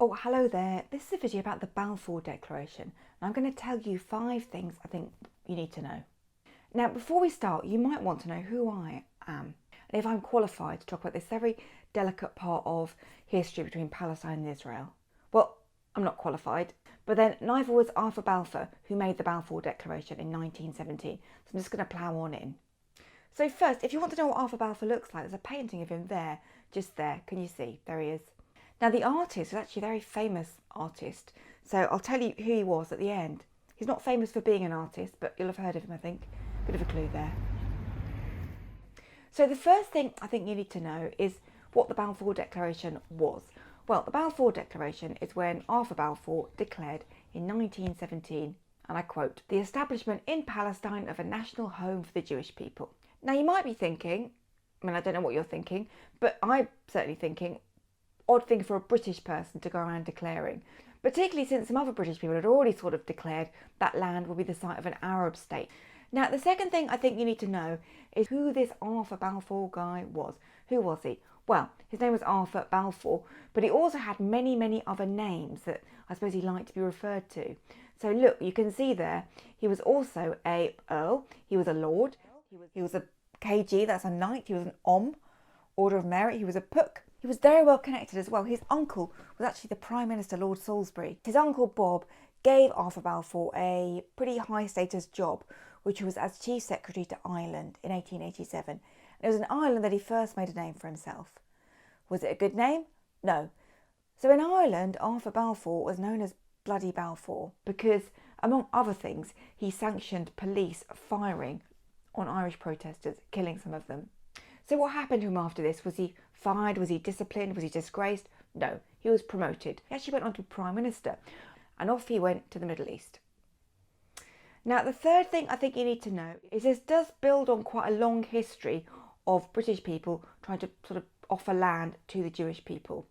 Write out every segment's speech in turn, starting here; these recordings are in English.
Oh, hello there. This is a video about the Balfour Declaration, and I'm going to tell you 5 things I think you need to know. Now, before we start, you might want to know who I am and if I'm qualified to talk about this very delicate part of history between Palestine and Israel. Well, I'm not qualified, but then neither was Arthur Balfour, who made the Balfour Declaration in 1917, so I'm just going to plough on in. So first, if you want to know what Arthur Balfour looks like, there's a painting of him there, just there. Can you see? There he is. Now, the artist was actually a very famous artist, so I'll tell you who he was at the end. He's not famous for being an artist, but you'll have heard of him, I think. Bit of a clue there. So the first thing I think you need to know is what the Balfour Declaration was. Well, the Balfour Declaration is when Arthur Balfour declared in 1917, and I quote, "the establishment in Palestine of a national home for the Jewish people." Now, you might be thinking, I don't know what you're thinking, but I'm certainly thinking, odd thing for a British person to go around declaring, particularly since some other British people had already sort of declared that land will be the site of an Arab state. Now, the second thing I think you need to know is who this Arthur Balfour guy was. Who was he? Well, his name was Arthur Balfour, but he also had many, many other names that I suppose he liked to be referred to. So look, you can see there, he was also a Earl, he was a Lord, he was a KG, that's a Knight, he was an Order of Merit, he was a Pook. He was very well connected as well. His uncle was actually the Prime Minister, Lord Salisbury. His uncle Bob gave Arthur Balfour a pretty high status job, which was as Chief Secretary to Ireland in 1887. And it was in Ireland that he first made a name for himself. Was it a good name? No. So in Ireland, Arthur Balfour was known as Bloody Balfour because, among other things, he sanctioned police firing on Irish protesters, killing some of them. So what happened to him after this? Was he fired? Was he disciplined? Was he disgraced? No, he was promoted. He actually went on to Prime Minister, and off he went to the Middle East. Now, the third thing I think you need to know is this does build on quite a long history of British people trying to sort of offer land to the Jewish people.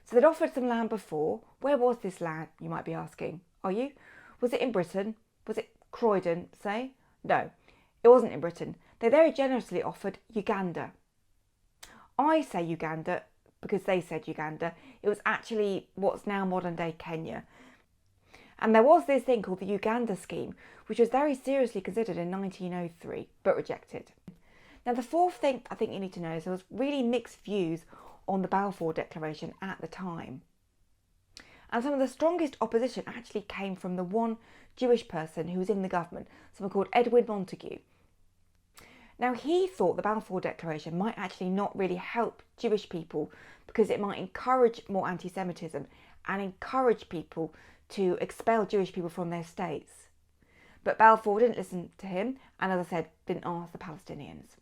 So they'd offered some land before. Where was this land, you might be asking? Are you? Was it in Britain? Was it Croydon, say? No, it wasn't in Britain. They very generously offered Uganda. I say Uganda because they said Uganda. It was actually what's now modern day Kenya. And there was this thing called the Uganda scheme, which was very seriously considered in 1903, but rejected. Now, the fourth thing I think you need to know is there was really mixed views on the Balfour Declaration at the time. And some of the strongest opposition actually came from the one Jewish person who was in the government, someone called Edwin Montagu. Now, he thought the Balfour Declaration might actually not really help Jewish people because it might encourage more anti-Semitism and encourage people to expel Jewish people from their states. But Balfour didn't listen to him and, as I said, didn't ask the Palestinians.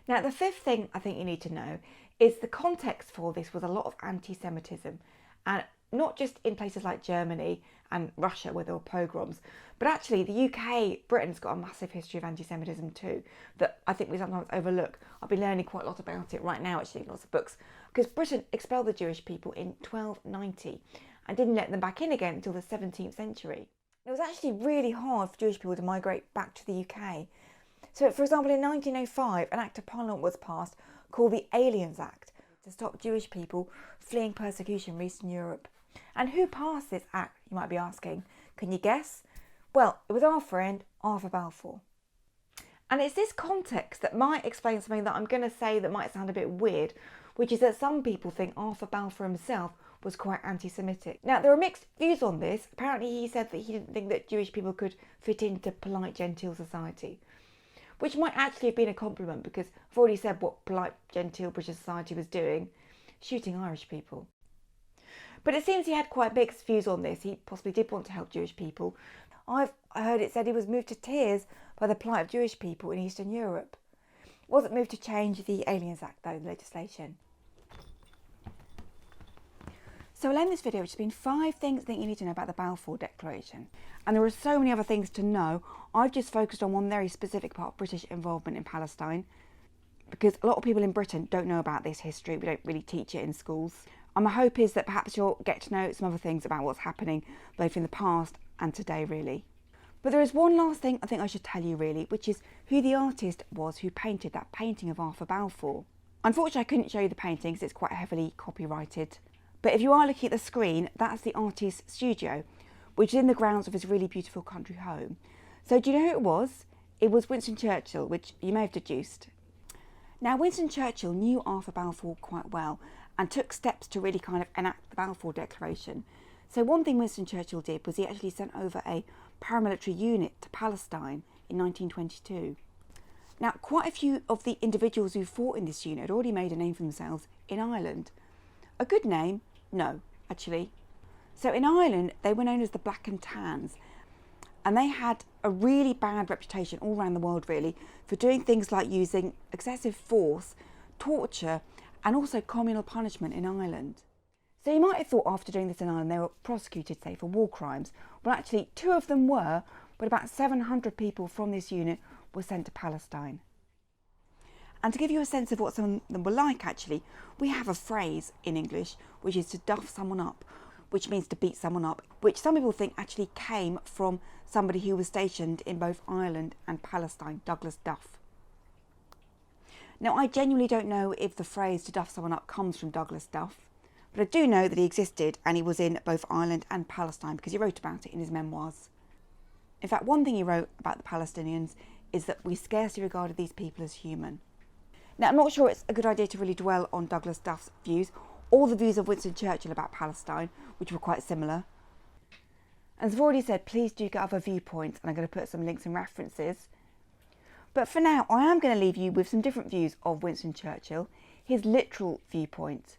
Now, the fifth thing I think you need to know is the context for this was a lot of anti-Semitism, and not just in places like Germany and Russia where there were pogroms, but actually the UK, Britain's got a massive history of anti-Semitism too that I think we sometimes overlook. I've been learning quite a lot about it right now, actually, lots of books, because Britain expelled the Jewish people in 1290 and didn't let them back in again until the 17th century. It was actually really hard for Jewish people to migrate back to the UK. So, for example, in 1905, an Act of Parliament was passed called the Aliens Act to stop Jewish people fleeing persecution from Eastern Europe. And who passed this act, you might be asking? Can you guess? Well, it was our friend Arthur Balfour. And it's this context that might explain something that I'm going to say that might sound a bit weird, which is that some people think Arthur Balfour himself was quite anti-Semitic. Now, there are mixed views on this. Apparently, he said that he didn't think that Jewish people could fit into polite, genteel society, which might actually have been a compliment because I've already said what polite, genteel British society was doing, shooting Irish people. But it seems he had quite mixed views on this. He possibly did want to help Jewish people. I heard it said he was moved to tears by the plight of Jewish people in Eastern Europe. He wasn't moved to change the Aliens Act, though, the legislation. So I'll end this video, which has been 5 things I think you need to know about the Balfour Declaration. And there are so many other things to know. I've just focused on one very specific part of British involvement in Palestine, because a lot of people in Britain don't know about this history. We don't really teach it in schools. And my hope is that perhaps you'll get to know some other things about what's happening both in the past and today, really. But there is one last thing I think I should tell you, really, which is who the artist was who painted that painting of Arthur Balfour. Unfortunately, I couldn't show you the painting because it's quite heavily copyrighted, But if you are looking at the screen, that's the artist's studio, which is in the grounds of his really beautiful country home. So do you know who it was? It was Winston Churchill, which you may have deduced. Now, Winston Churchill knew Arthur Balfour quite well and took steps to really kind of enact the Balfour Declaration. So one thing Winston Churchill did was he actually sent over a paramilitary unit to Palestine in 1922. Now, quite a few of the individuals who fought in this unit had already made a name for themselves in Ireland. A good name? No, actually. So in Ireland, they were known as the Black and Tans, and they had a really bad reputation all around the world, really, for doing things like using excessive force, torture, and also communal punishment in Ireland. So you might have thought after doing this in Ireland they were prosecuted, say, for war crimes. Well, actually, 2 of them were, but about 700 people from this unit were sent to Palestine. And to give you a sense of what some of them were like, actually, we have a phrase in English which is to duff someone up, which means to beat someone up, which some people think actually came from somebody who was stationed in both Ireland and Palestine, Douglas Duff. Now, I genuinely don't know if the phrase to duff someone up comes from Douglas Duff, but I do know that he existed and he was in both Ireland and Palestine because he wrote about it in his memoirs. In fact, one thing he wrote about the Palestinians is that we scarcely regarded these people as human. Now, I'm not sure it's a good idea to really dwell on Douglas Duff's views or the views of Winston Churchill about Palestine, which were quite similar. As I've already said, please do get other viewpoints, and I'm going to put some links and references. But for now, I am going to leave you with some different views of Winston Churchill, his literal viewpoint,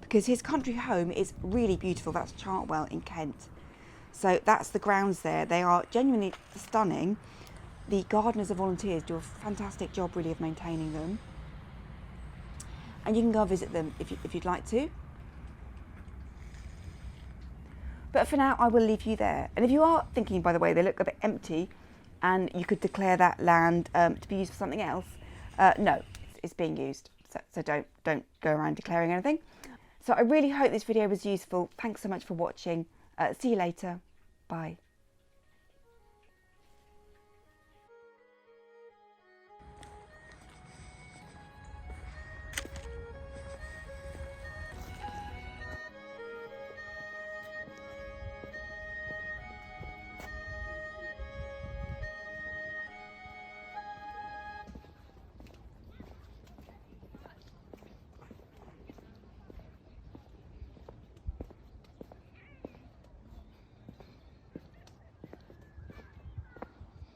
because his country home is really beautiful. That's Chartwell in Kent. So that's the grounds there. They are genuinely stunning. The gardeners and volunteers do a fantastic job, really, of maintaining them. And you can go visit them if you'd like to. But for now, I will leave you there. And if you are thinking, by the way, they look a bit empty and you could declare that land to be used for something else, no, it's being used. So don't go around declaring anything. So I really hope this video was useful. Thanks so much for watching. See you later. Bye.